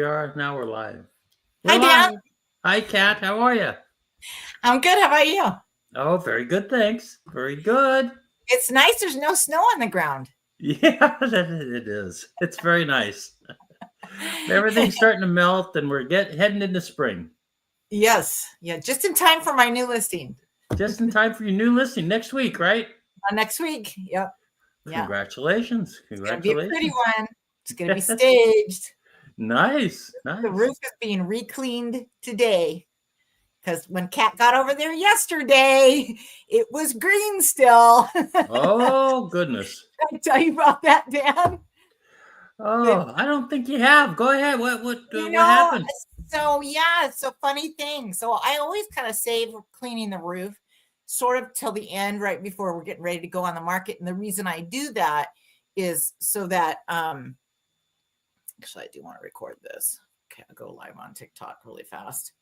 are. Now we're live. Hi, Dan. Hi, Kat. How are you? I'm good. How about you? Oh, very good. Thanks. Very good. It's nice. There's no snow on the ground. Yeah, it is. It's very nice. Everything's starting to melt, and we're heading into spring. Yes. Yeah. Just in time for my new listing. Just in time for your new listing next week, right? Next week. Yep. Yeah. Congratulations. It's going to be a pretty one. It's going to be Yes. staged. Nice. The roof is being re-cleaned today. Because when Kat got over there yesterday, it was green still. Oh, goodness. Can I tell you about that, Dan? Oh, I don't think you have. Go ahead. What happened? So yeah, it's a funny thing. So I always kind of save cleaning the roof sort of till the end, right before we're getting ready to go on the market. And the reason I do that is so that actually I do want to record this. Okay, I'll go live on TikTok really fast.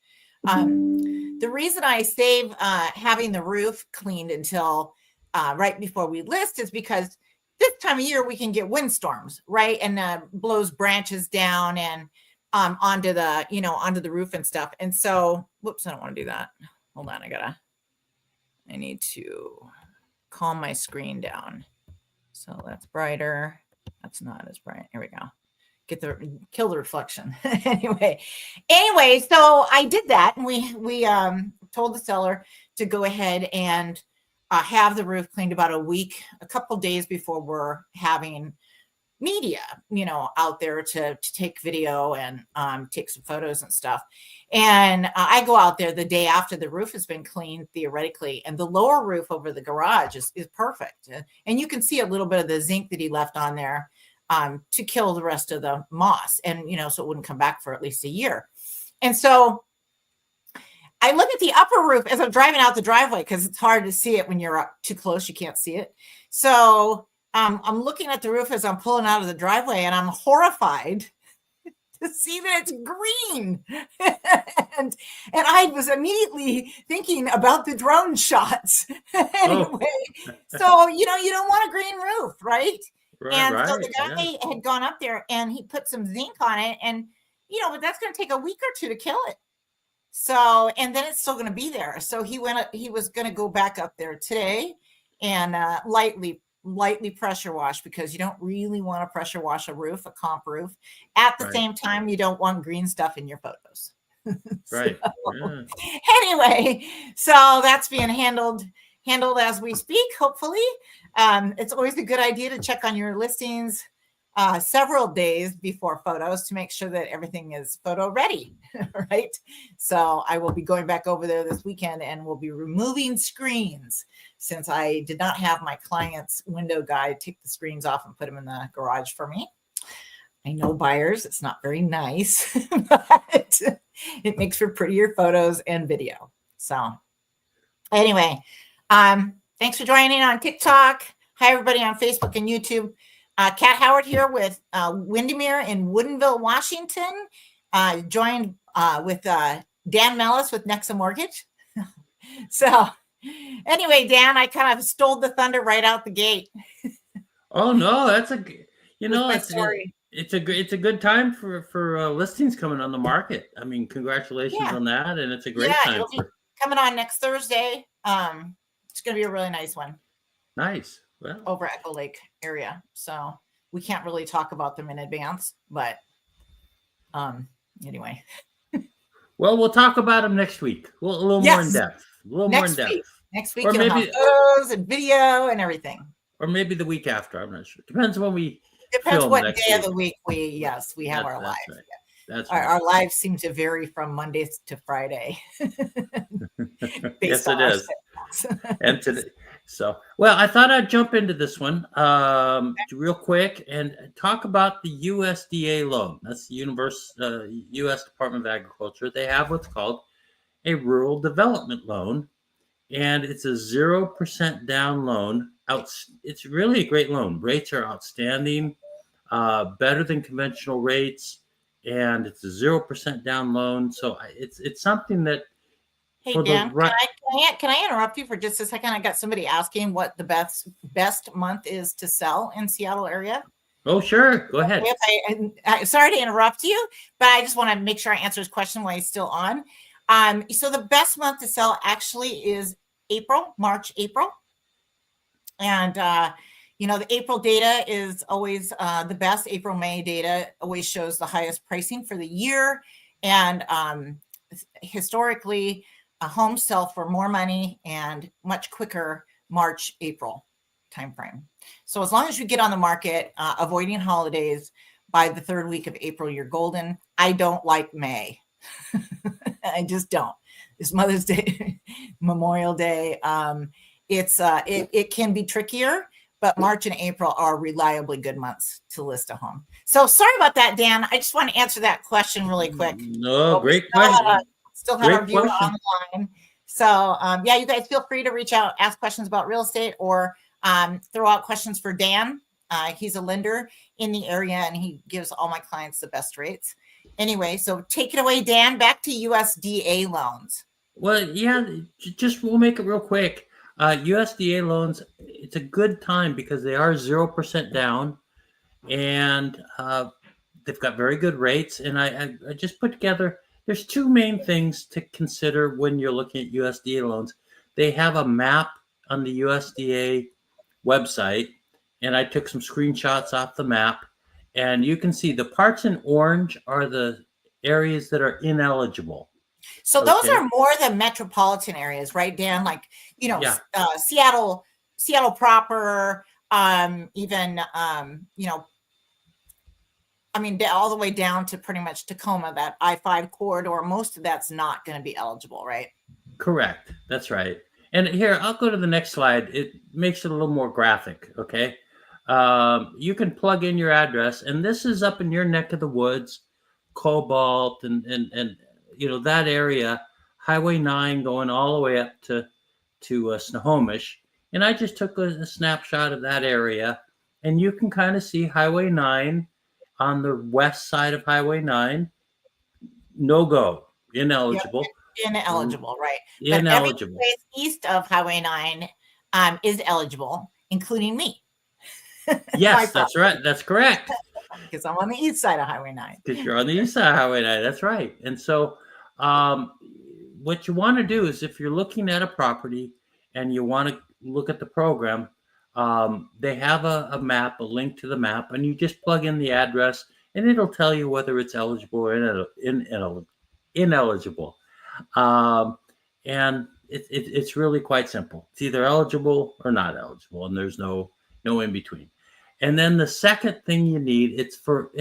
The reason I save having the roof cleaned until right before we list is because this time of year we can get windstorms, right? And blows branches down and onto the roof and stuff. And so, whoops, I don't want to do that. Hold on, I need to calm my screen down. So that's brighter. That's not as bright. Here we go. Kill the reflection. anyway, so I did that, and we told the seller to go ahead and have the roof cleaned about a couple days before we're having media, out there to take video and take some photos and stuff. And I go out there the day after the roof has been cleaned, theoretically, and the lower roof over the garage is perfect. And you can see a little bit of the zinc that he left on there to kill the rest of the moss, and so it wouldn't come back for at least a year. And so I look at the upper roof as I'm driving out the driveway, because it's hard to see it when you're up too close. You can't see it. So I'm looking at the roof as I'm pulling out of the driveway, and I'm horrified to see that it's green. and I was immediately thinking about the drone shots. anyway, so you don't want a green roof, right? So the guy had gone up there and he put some zinc on it, and but that's going to take a week or two to kill it. So, and then it's still going to be there. So he was going to go back up there today and lightly pressure wash, because you don't really want to pressure wash a comp roof. At the same time, you don't want green stuff in your photos. Right. Anyway, so that's being handled as we speak, hopefully. It's always a good idea to check on your listings several days before photos to make sure that everything is photo ready, right? So I will be going back over there this weekend, and we'll be removing screens, since I did not have my client's window guy take the screens off and put them in the garage for me. I know buyers, it's not very nice, but it makes for prettier photos and video. So anyway, thanks for joining on TikTok. Hi, everybody on Facebook and YouTube. Kat Howard here with Windermere in Woodinville, Washington, joined with Dan Mellis with Nexa Mortgage. So anyway, Dan, I kind of stole the thunder right out the gate. Oh no, that's it's a good time for listings coming on the market. I mean, congratulations on that, and it's a great time. It'll be coming on next Thursday. It's going to be a really nice one. Nice. Well, over Echo Lake area. So we can't really talk about them in advance, but anyway. Well, we'll talk about them next week. A little more in depth. Next week, or maybe have photos and video and everything. Or maybe the week after. I'm not sure. Depends when we. Depends what day of the week we have our live. Right. That's our lives seem to vary from Mondays to Friday. Yes, it is. And today. So, well, I thought I'd jump into this one real quick and talk about the USDA loan. That's the U.S. Department of Agriculture. They have what's called a rural development loan, and it's a 0% down loan. It's really a great loan. Rates are outstanding, better than conventional rates, and it's a 0% down loan. So it's something that. Hey, Dan, can I interrupt you for just a second? I got somebody asking what the best month is to sell in Seattle area. Oh, sure. Go ahead. Sorry to interrupt you, but I just want to make sure I answer his question while he's still on. So the best month to sell actually is March, April. And, the April data is always the best. April, May data always shows the highest pricing for the year. And historically, homes sell for more money and much quicker March, April timeframe. So as long as you get on the market, avoiding holidays by the third week of April, you're golden. I don't like May. I just don't. It's Mother's Day, Memorial Day. It can be trickier, but March and April are reliably good months to list a home. So sorry about that, Dan. I just want to answer that question really quick. No, great question. Still have our viewer online. So you guys feel free to reach out, ask questions about real estate, or throw out questions for Dan. He's a lender in the area, and he gives all my clients the best rates. Anyway, so take it away, Dan. Back to USDA loans. Well, yeah, we'll make it real quick. USDA loans, it's a good time because they are 0% down, and they've got very good rates. And I just put together, there's two main things to consider when you're looking at USDA loans. They have a map on the USDA website, and I took some screenshots off the map, and you can see the parts in orange are the areas that are ineligible. So those are more the metropolitan areas, right, Dan? Like, Seattle proper, even, all the way down to pretty much Tacoma, that I-5 corridor. Most of that's not going to be eligible, right? Correct. That's right. And here, I'll go to the next slide. It makes it a little more graphic, okay? You can plug in your address, and this is up in your neck of the woods, Cobalt, and that area, Highway 9 going all the way up to Snohomish. And I just took a snapshot of that area, and you can kind of see Highway 9 on the west side of Highway 9, no go, ineligible. Yep. Ineligible, right? Ineligible. But every place east of Highway 9 is eligible, including me. Yes, that's right. That's correct. Because I'm on the east side of Highway 9. Because you're on the east side of Highway 9. That's right. And so what you want to do is, if you're looking at a property and you want to look at the program, they have a map, a link to the map, and you just plug in the address, and it'll tell you whether it's eligible or ineligible. And it's really quite simple. It's either eligible or not eligible, and there's no in between. And then the second thing you need, it's for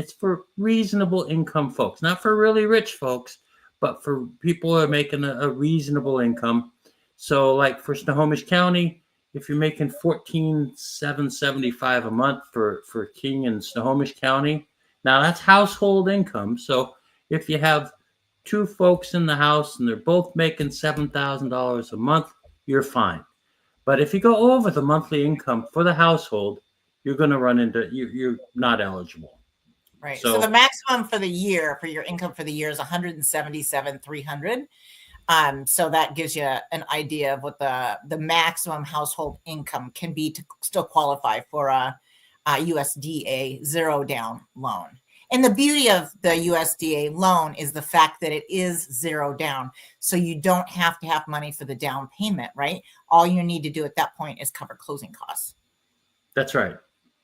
reasonable income folks, not for really rich folks, but for people who are making a reasonable income. So like for Snohomish County, if you're making $14,775 a month for King and Snohomish County, now that's household income. So if you have two folks in the house and they're both making $7,000 a month, you're fine. But if you go over the monthly income for the household, you're going to run into, you're not eligible. Right. So the maximum for the year, for your income for the year, is $177,300. So that gives you an idea of what the maximum household income can be to still qualify for a USDA zero down loan. And the beauty of the USDA loan is the fact that it is zero down. So you don't have to have money for the down payment, right? All you need to do at that point is cover closing costs. That's right.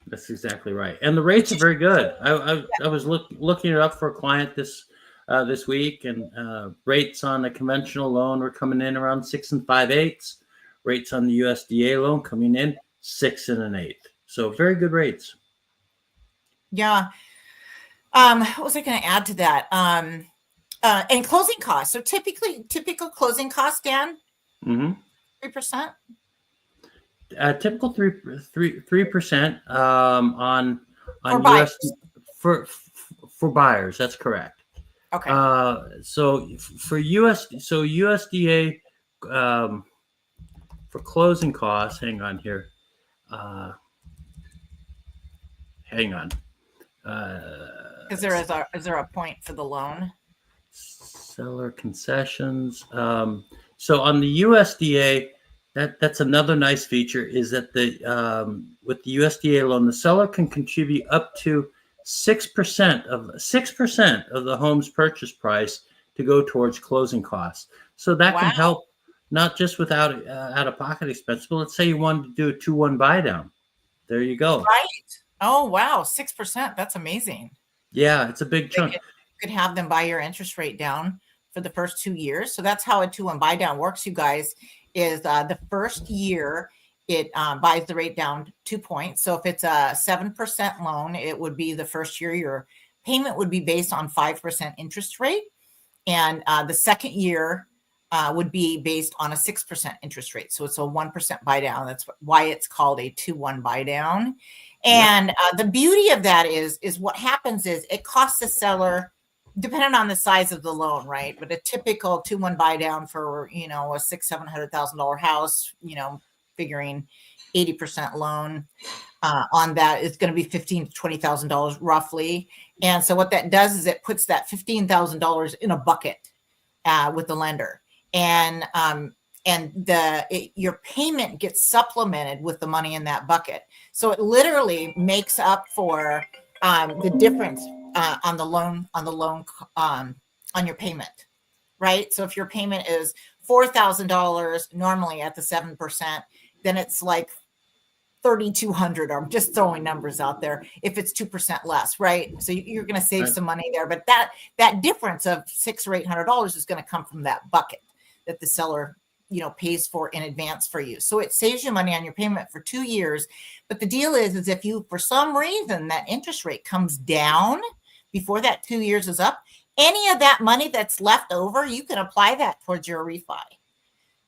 That's exactly right. And the rates are very good. I was looking it up for a client this week, and rates on a conventional loan were coming in around 6 5/8. Rates on the USDA loan coming in 6 1/8. So very good rates. Yeah. What was I going to add to that? And closing costs. So typical closing costs, Dan? 3%? Typical 3% on buyers. for buyers. That's correct. Okay. So USDA for closing costs. Hang on here. Hang on. Is there a point for the loan? Seller concessions. So on the USDA, That's another nice feature is that with the USDA loan, the seller can contribute up to 6% of the home's purchase price to go towards closing costs. So that can Wow. help not just without out of pocket expense, but let's say you wanted to do a 2-1 buy down. There you go. Right. Oh, wow. 6%. That's amazing. Yeah, it's a big chunk. You could have them buy your interest rate down for the first 2 years. So that's how a 2-1 buy down works, you guys, is the first year it buys the rate down 2 points. So if it's a 7% loan, it would be the first year your payment would be based on 5% interest rate. And the second year would be based on a 6% interest rate. So it's a 1% buy down. That's why it's called a 2-1 buy down. And the beauty of that is what happens is it costs the seller, depending on the size of the loan, right? But a typical 2-1 buy down for, a $600,000-$700,000 house, figuring 80% loan on that is going to be $15,000 to $20,000 roughly. And so what that does is it puts that $15,000 in a bucket with the lender. And your payment gets supplemented with the money in that bucket. So it literally makes up for the difference on your payment, right? So if your payment is $4,000 normally at the 7%, then it's like $3,200. I'm just throwing numbers out there. If it's 2% less, right? So you're going to save some money there, but that difference of $600 or $800 is going to come from that bucket that the seller pays for in advance for you. So it saves you money on your payment for 2 years. But the deal is if you, for some reason, that interest rate comes down before that 2 years is up, any of that money that's left over, you can apply that towards your refi.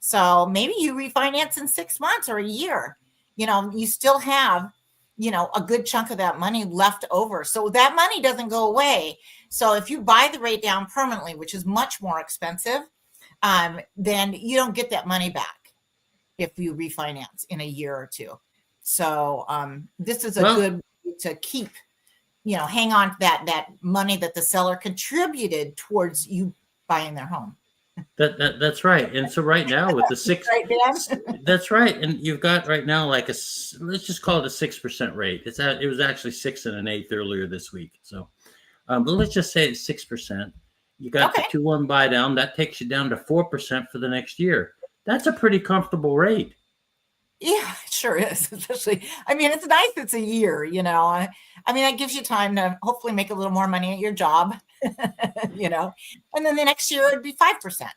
So maybe you refinance in 6 months or a year, you still have, a good chunk of that money left over. So that money doesn't go away. So if you buy the rate down permanently, which is much more expensive, then you don't get that money back if you refinance in a year or two. So this is a good way to keep, hang on to that money that the seller contributed towards you buying their home. That's right. And so right now with the 6, that's right. And you've got right now let's just call it a 6% rate. It was actually 6 1/8 earlier this week. So, but let's just say it's 6%. You got the 2-1 buy down. That takes you down to 4% for the next year. That's a pretty comfortable rate. Yeah, it sure is. Especially, it's nice. It's a year, that gives you time to hopefully make a little more money at your job, and then the next year it'd be 5%.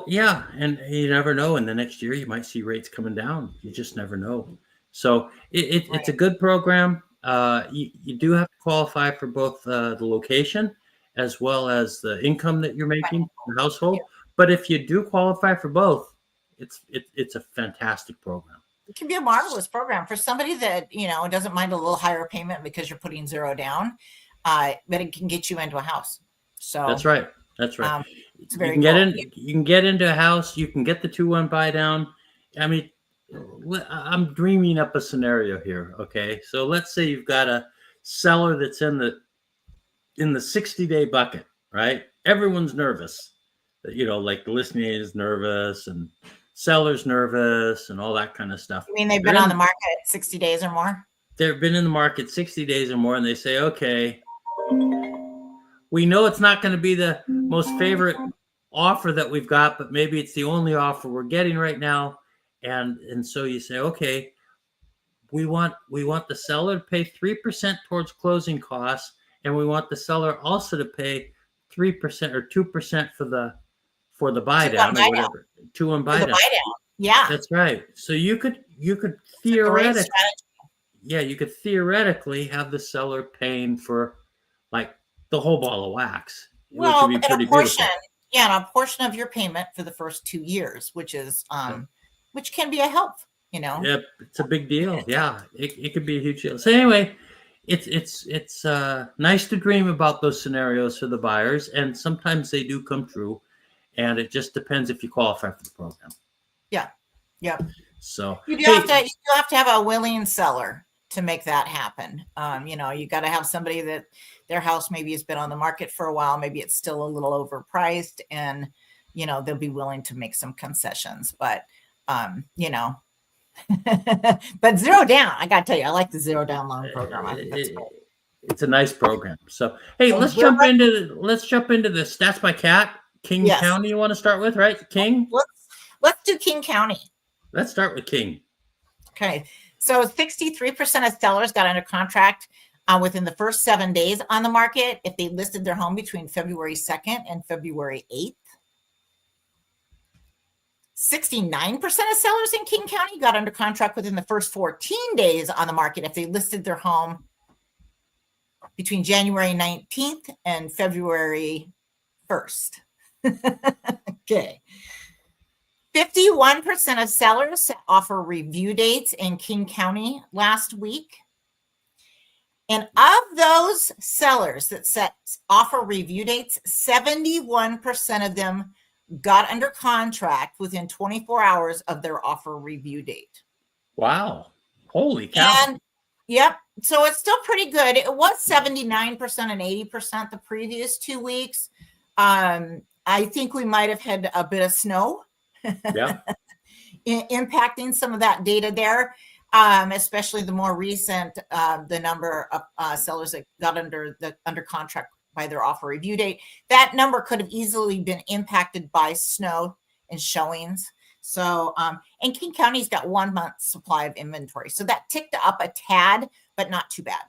Yeah. And you never know. In the next year, you might see rates coming down. You just never know. So it's a good program. You do have to qualify for both the location as well as the income that you're making, the household. Yeah. But if you do qualify for both, it's a fantastic program. It can be a marvelous program for somebody that, doesn't mind a little higher payment because you're putting zero down, but it can get you into a house. So that's right. It's very you can get into a house, you can get the 2-1 buy down. I'm dreaming up a scenario here. Okay. So let's say you've got a seller that's in the 60-day bucket, right? Everyone's nervous. Like the listing agent is nervous and seller's nervous and all that kind of stuff. You mean they've been on the market 60 days or more? They've been in the market 60 days or more, and they say, okay, we know it's not going to be the most favorite offer that we've got, but maybe it's the only offer we're getting right now. And so you say, okay, we want the seller to pay 3% towards closing costs, and we want the seller also to pay 3% or 2% for the buy down or whatever. 2-1 buy down. Yeah, that's right. So you could theoretically have the seller paying for like the whole ball of wax, which would be pretty beautiful. Yeah, and a portion of your payment for the first 2 years, which is which can be a help. Yeah, it's a big deal. Yeah, it could be a huge deal. So anyway, it's nice to dream about those scenarios for the buyers, and sometimes they do come true. And it just depends if you qualify for the program. Yeah. So you have to have a willing seller to make that happen. You got to have somebody that their house maybe has been on the market for a while. Maybe it's still a little overpriced, and they'll be willing to make some concessions. But you know, but zero down. I got to tell you, I like the zero down loan program. I think that's great. It's a nice program. So, hey, So let's jump into the stats by cat. King Yes. County you want to start with, right? King? Let's do King County. Let's start with King. Okay. So 63% of sellers got under contract within the first 7 days on the market if they listed their home between February 2nd and February 8th. 69% of sellers in King County got under contract within the first 14 days on the market if they listed their home between January 19th and February 1st. Okay. 51% of sellers set offer review dates in King County last week. And of those sellers that set offer review dates, 71% of them got under contract within 24 hours of their offer review date. Wow. Holy cow. And yep. So it's still pretty good. It was 79% and 80% the previous 2 weeks. I think we might have had a bit of snow impacting some of that data there, especially the more recent, the number of sellers that got under contract by their offer review date. That number could have easily been impacted by snow and showings. So, and King County's got 1 month's supply of inventory. So that ticked up a tad, but not too bad.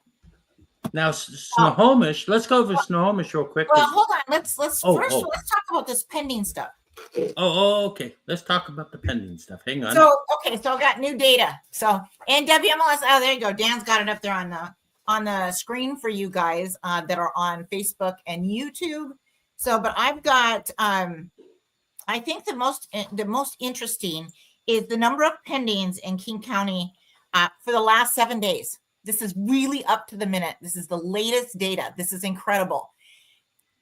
Now, Snohomish, let's go over Snohomish real quick. Well, hold on. Let's let's talk about this pending stuff. Okay. Let's talk about the pending stuff. Hang on. So I got new data. So and WMLS, oh, there you go. Dan's got it up there on the screen for you guys that are on Facebook and YouTube. So, but I've got I think the most interesting is the number of pendings in King County for the last 7 days. This is really up to the minute. This is the latest data. This is incredible.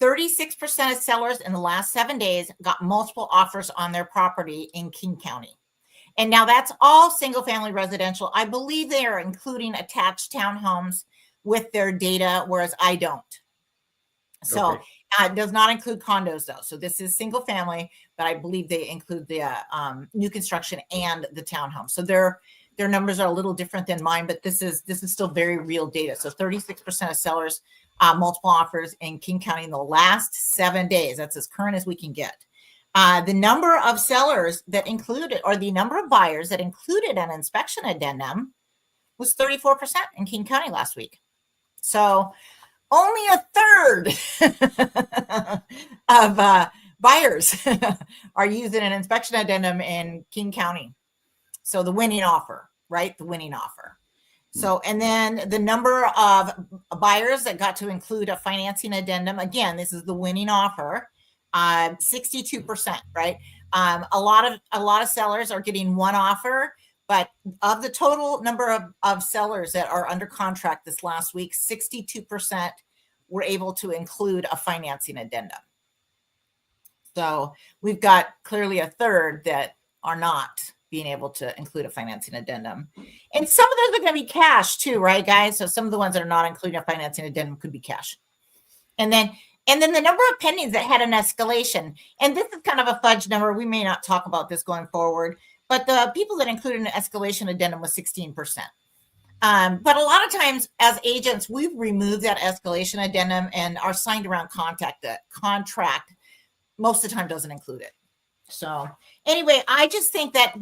36% of sellers in the last 7 days got multiple offers on their property in King County. And now that's all single family residential. I believe they are including attached townhomes with their data, whereas I don't. So it does not include condos though. So this is single family, but I believe they include the new construction and the townhome. So their numbers are a little different than mine, but this is still very real data. So 36% of sellers multiple offers in King County in the last 7 days. That's as current as we can get. The number of sellers that included, or the number of buyers that included an inspection addendum was 34% in King County last week. So only a third of buyers are using an inspection addendum in King County. So the winning offer, right? The winning offer. So, and then the number of buyers that got to include a financing addendum, again, this is the winning offer, 62%, right? A lot of sellers are getting one offer, but of the total number of sellers that are under contract this last week, 62% were able to include a financing addendum. So we've got clearly a third that are not being able to include a financing addendum. And some of those are going to be cash too, right, guys? So some of the ones that are not including a financing addendum could be cash. And then the number of pendings that had an escalation, and this is kind of a fudge number. We may not talk about this going forward, but the people that included an escalation addendum was 16%. But a lot of times as agents, we've removed that escalation addendum, and our signed around contract most of the time doesn't include it. So anyway, I just think that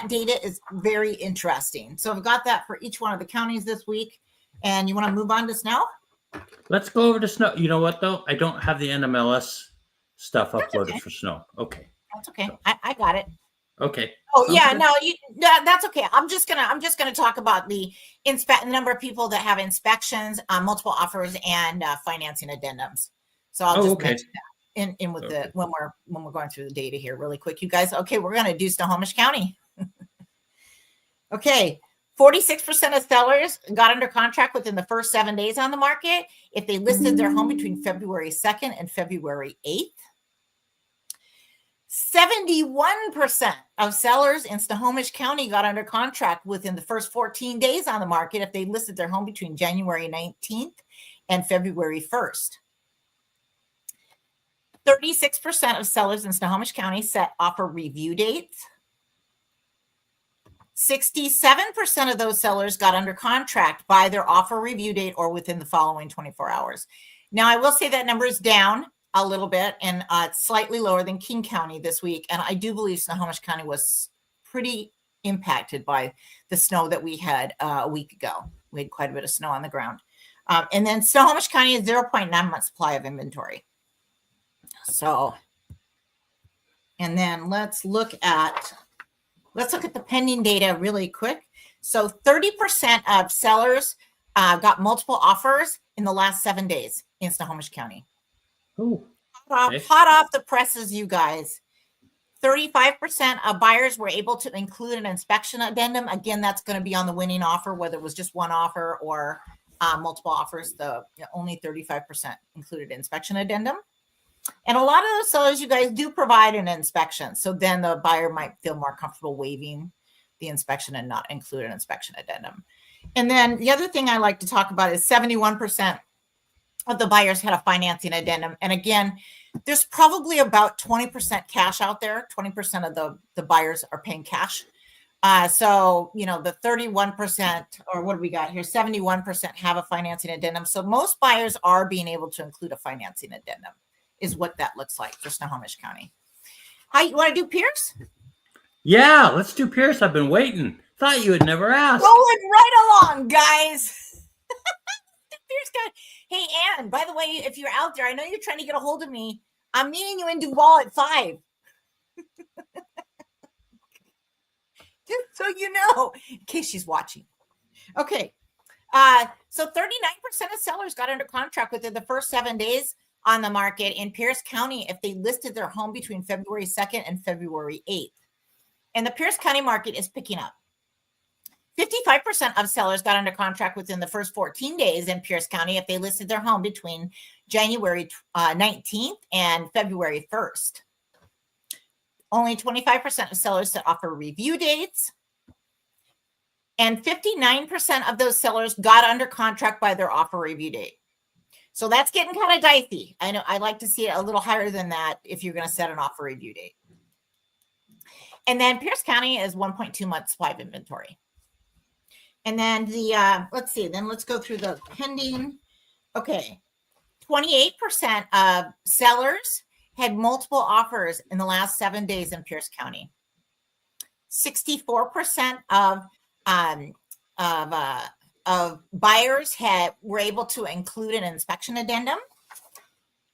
data is very interesting. So I've got that for each one of the counties this week. And you want to move on to Snow? Let's go over to Snow. You know what, though? I don't have the NMLS stuff uploaded for Snow. Okay. That's okay. So. I got it. Okay. Oh, yeah. No, that's okay. I'm just gonna talk about the number of people that have inspections, multiple offers, and financing addendums. So I'll just mention that. In with the when we're going through the data here really quick, you guys. Okay, we're going to do Snohomish County. Okay, 46% of sellers got under contract within the first 7 days on the market if they listed their home between February 2nd and February 8th. 71% of sellers in Snohomish County got under contract within the first 14 days on the market if they listed their home between January 19th and February 1st. 36% of sellers in Snohomish County set offer review dates. 67% of those sellers got under contract by their offer review date or within the following 24 hours. Now, I will say that number is down a little bit, and it's slightly lower than King County this week. And I do believe Snohomish County was pretty impacted by the snow that we had a week ago. We had quite a bit of snow on the ground. And then Snohomish County is 0.9 month supply of inventory. So, and then let's look at the pending data really quick. So 30% of sellers got multiple offers in the last 7 days in Snohomish County. Ooh, hot off the presses, you guys. 35% of buyers were able to include an inspection addendum. Again, that's going to be on the winning offer, whether it was just one offer or multiple offers. Only 35% included inspection addendum. And a lot of those sellers, you guys, do provide an inspection. So then the buyer might feel more comfortable waiving the inspection and not include an inspection addendum. And then the other thing I like to talk about is 71% of the buyers had a financing addendum. And again, there's probably about 20% cash out there. 20% of the buyers are paying cash. So, the 31%, or what do we got here? 71% have a financing addendum. So most buyers are being able to include a financing addendum, is what that looks like for Snohomish County. Hi, you want to do Pierce? Yeah, let's do Pierce. I've been waiting. Thought you had never asked. Going right along, guys. Pierce guy. Hey, Ann, by the way, if you're out there, I know you're trying to get a hold of me. I'm meeting you in Duval at 5. Just so you know, in case she's watching. Okay. So 39% of sellers got under contract within the first 7 days on the market in Pierce County if they listed their home between February 2nd and February 8th. And the Pierce County market is picking up. 55% of sellers got under contract within the first 14 days in Pierce County if they listed their home between January 19th and February 1st. Only 25% of sellers set offer review dates. And 59% of those sellers got under contract by their offer review date. So that's getting kind of dicey. I know I like to see it a little higher than that if you're going to set an offer review date. And then Pierce County is 1.2 months supply of inventory. And then let's go through the pending. Okay. 28% of sellers had multiple offers in the last 7 days in Pierce County. 64% of buyers were able to include an inspection addendum,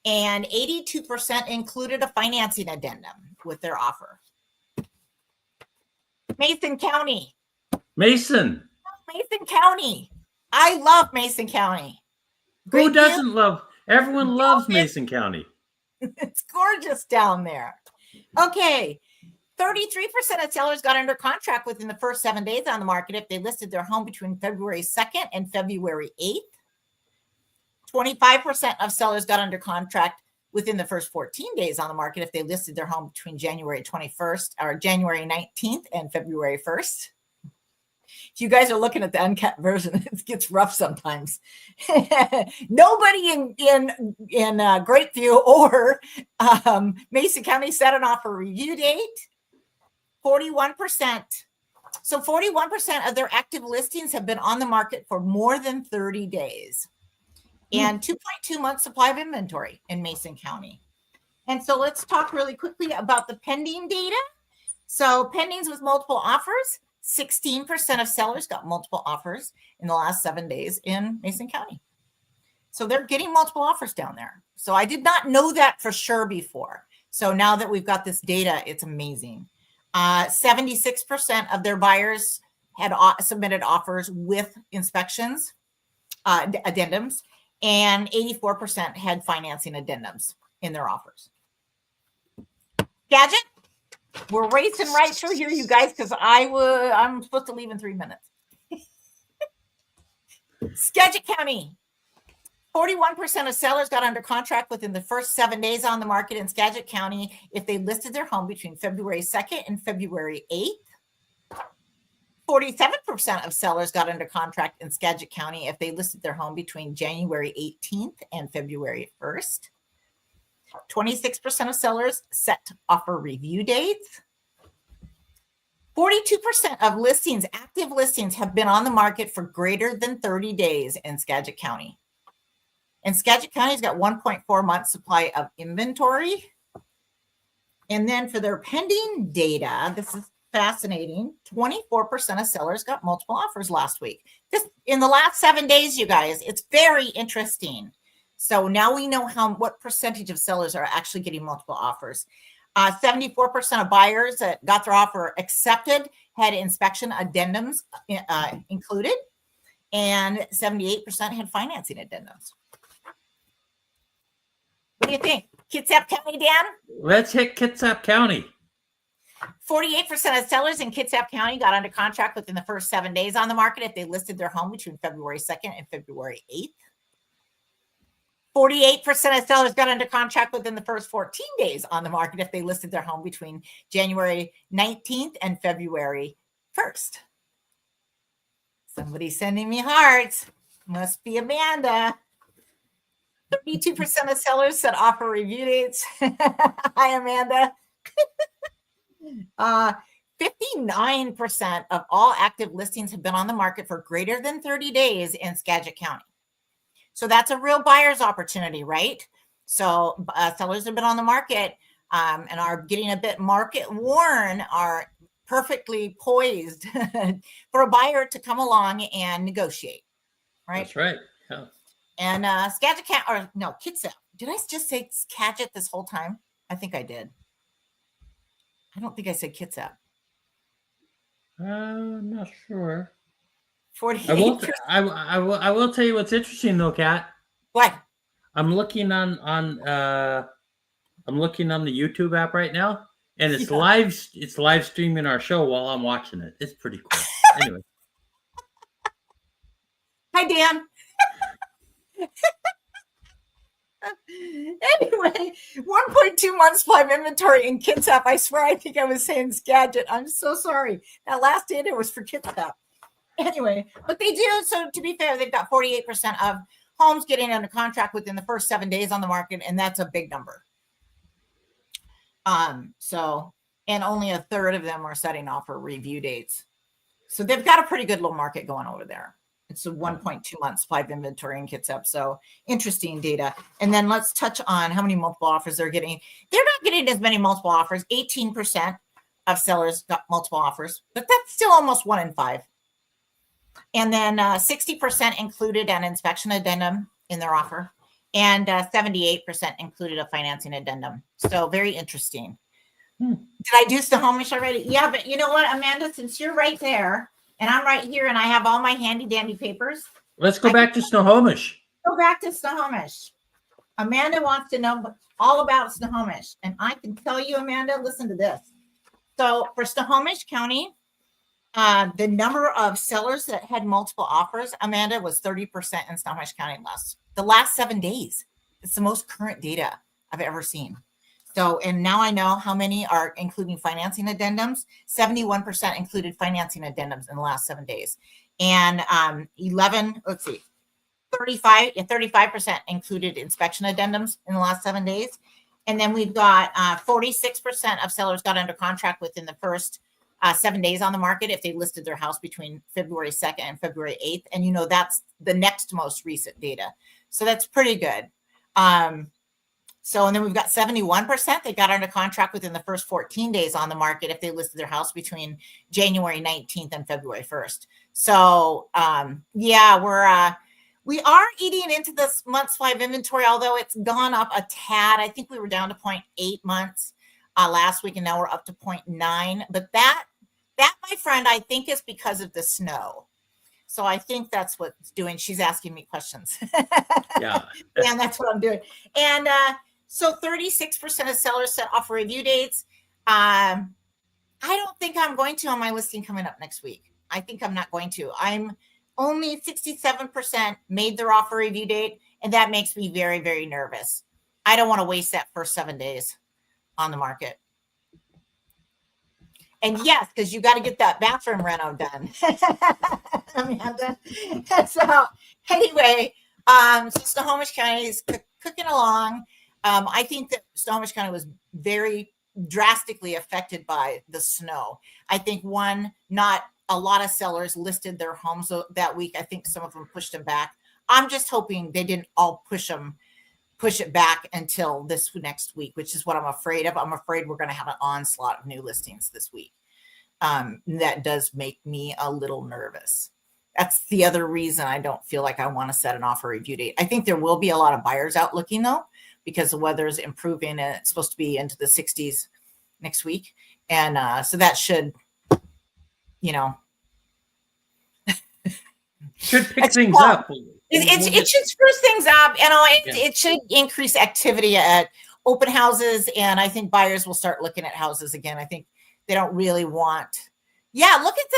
and 82% included a financing addendum with their offer. Mason County. Mason County. I love Mason County. Who doesn't love? Everyone loves Mason County. It's gorgeous down there. Okay. 33% of sellers got under contract within the first 7 days on the market if they listed their home between February 2nd and February 8th. 25% of sellers got under contract within the first 14 days on the market if they listed their home between January 21st or January 19th and February 1st. If you guys are looking at the uncut version, it gets rough sometimes. Nobody in Grapeview or Mason County set an offer review date. 41%. So 41% of their active listings have been on the market for more than 30 days. And 2.2 months supply of inventory in Mason County. And so let's talk really quickly about the pending data. So pendings with multiple offers, 16% of sellers got multiple offers in the last 7 days in Mason County. So they're getting multiple offers down there. So I did not know that for sure before. So now that we've got this data, it's amazing. 76% of their buyers had submitted offers with inspections, addendums, and 84% had financing addendums in their offers. Gadget, we're racing right through here, you guys, because I'm supposed to leave in 3 minutes. Skagit County. 41% of sellers got under contract within the first 7 days on the market in Skagit County if they listed their home between February 2nd and February 8th. 47% of sellers got under contract in Skagit County if they listed their home between January 18th and February 1st. 26% of sellers set offer review dates. 42% of listings, active listings, have been on the market for greater than 30 days in Skagit County. And Skagit County's got 1.4 months supply of inventory. And then for their pending data, this is fascinating. 24% of sellers got multiple offers last week. This in the last 7 days, you guys. It's very interesting. So now we know what percentage of sellers are actually getting multiple offers. 74% of buyers that got their offer accepted had inspection addendums included, and 78% had financing addendums. What do you think? Kitsap County, Dan? Let's hit Kitsap County. 48% of sellers in Kitsap County got under contract within the first 7 days on the market if they listed their home between February 2nd and February 8th. 48% of sellers got under contract within the first 14 days on the market if they listed their home between January 19th and February 1st. Somebody's sending me hearts. Must be Amanda. 32% of sellers said offer review dates. Hi, Amanda. 59% of all active listings have been on the market for greater than 30 days in Skagit County. So that's a real buyer's opportunity, right? So sellers have been on the market and are getting a bit market worn, are perfectly poised for a buyer to come along and negotiate, right? That's right. Yeah. And Skagit County, or no, Kitsap. Did I just say Skagit this whole time? I think I did. I don't think I said Kitsap. I'm not sure. 48%. I will tell you what's interesting though, Kat. What? I'm looking on the YouTube app right now, and it's live streaming our show while I'm watching it. It's pretty cool. Anyway. Hi, Dan. Anyway, 1.2 months supply of inventory in Kitsap. I swear, I think I was saying Skagit. I'm so sorry. That last data was for Kitsap. Anyway, but they do. So to be fair, they've got 48% of homes getting under contract within the first 7 days on the market, and that's a big number. So, and only a third of them are setting offer review dates. So they've got a pretty good little market going over there. It's a 1.2 month supply of inventory in Kitsap. So interesting data. And then let's touch on how many multiple offers they're getting. They're not getting as many multiple offers. 18% of sellers got multiple offers, but that's still almost 1 in 5. And then 60% included an inspection addendum in their offer, and 78% included a financing addendum. So very interesting. Did I do Snohomish already? Yeah, but you know what, Amanda, since you're right there and I'm right here and I have all my handy dandy papers. Let's go back to Snohomish. Go back to Snohomish. Amanda wants to know all about Snohomish. And I can tell you, Amanda, listen to this. So for Snohomish County, the number of sellers that had multiple offers, Amanda, was 30% in Snohomish County the last 7 days. It's the most current data I've ever seen. So, and now I know how many are including financing addendums. 71% included financing addendums in the last 7 days. And 35% included inspection addendums in the last 7 days. And then we've got 46% of sellers got under contract within the first 7 days on the market if they listed their house between February 2nd and February 8th. And, you know, that's the next most recent data. So that's pretty good. So, and then we've got 71% that got under contract within the first 14 days on the market if they listed their house between January 19th and February 1st. So, yeah, we are eating into this month's supply of inventory, although it's gone up a tad. I think we were down to 0.8 months last week, and now we're up to 0.9. But that, my friend, I think is because of the snow. So I think that's what it's doing. She's asking me questions. Yeah. And that's what I'm doing. And so 36% of sellers set offer review dates. I don't think I'm going to on my listing coming up next week. I think I'm not going to. I'm only 67% made their offer review date, and that makes me very, very nervous. I don't want to waste that first 7 days on the market. And yes, because you got to get that bathroom reno done, Amanda. So anyway, so Snohomish County is cooking along. I think that Snohomish County was very drastically affected by the snow. I think not a lot of sellers listed their homes that week. I think some of them pushed them back. I'm just hoping they didn't all push it back until this next week, which is what I'm afraid of. I'm afraid we're going to have an onslaught of new listings this week. That does make me a little nervous. That's the other reason I don't feel like I want to set an offer review date. I think there will be a lot of buyers out looking though, because the weather is improving and it's supposed to be into the 60s next week. And so that should, should pick things up. It should spruce things up, it should increase activity at open houses. And I think buyers will start looking at houses again. I think they don't really want. Yeah, look at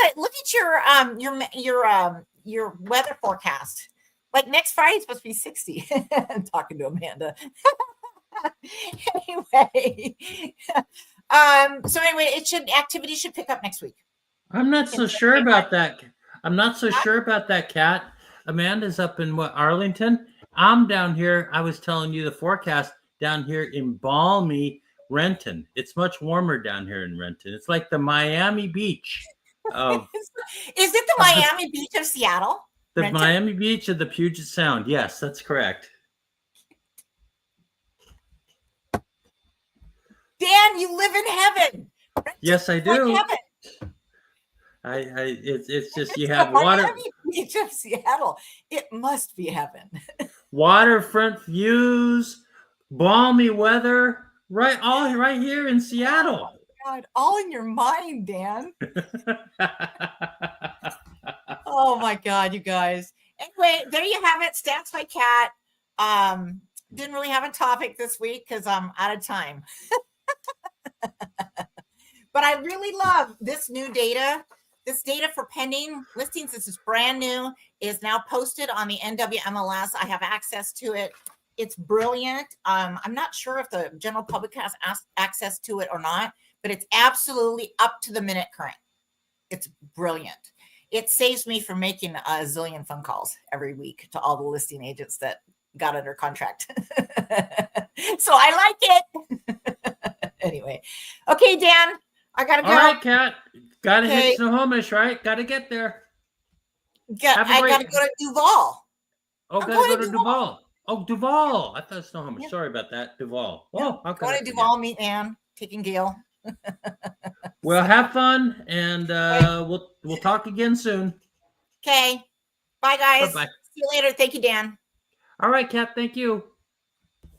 your weather forecast. Like next Friday, it's supposed to be 60. I'm talking to Amanda. Anyway, so anyway, activity should pick up next week. I'm not so sure about that. I'm not so sure about that, Kat. Amanda's up in Arlington. I'm down here. I was telling you the forecast down here in balmy Renton. It's much warmer down here in Renton. It's like the Miami Beach. Is it the Miami Beach of Seattle? The Renton? Miami Beach of the Puget Sound. Yes, that's correct. Dan, you live in heaven. Renton, yes, I do. like heaven. It's just you have water. Miami Beach of Seattle. It must be heaven. Waterfront views, balmy weather. All right here in Seattle. Oh God, all in your mind, Dan. Oh my God, you guys. Anyway, there you have it. Stats by Kat. Didn't really have a topic this week because I'm out of time. But I really love this new data. This data for pending listings, this is brand new, is now posted on the NWMLS. I have access to it. It's brilliant. I'm not sure if the general public has access to it or not, but it's absolutely up to the minute current. It's brilliant. It saves me from making a zillion phone calls every week to all the listing agents that got under contract. So I like it. Anyway. Okay, Dan, I got to go. All right, Kat. Got to hit Snohomish, right? Got to get there. I got to go to Duval. Oh, got to go to Duval. Oh, Duval. I thought Snohomish. Yeah. Sorry about that. Duval. Oh, I'm going to Duval, meet Ann, taking Gail. Well, have fun, and we'll talk again soon. Okay. Bye, guys. Bye-bye. See you later. Thank you, Dan. All right, Kat. Thank you.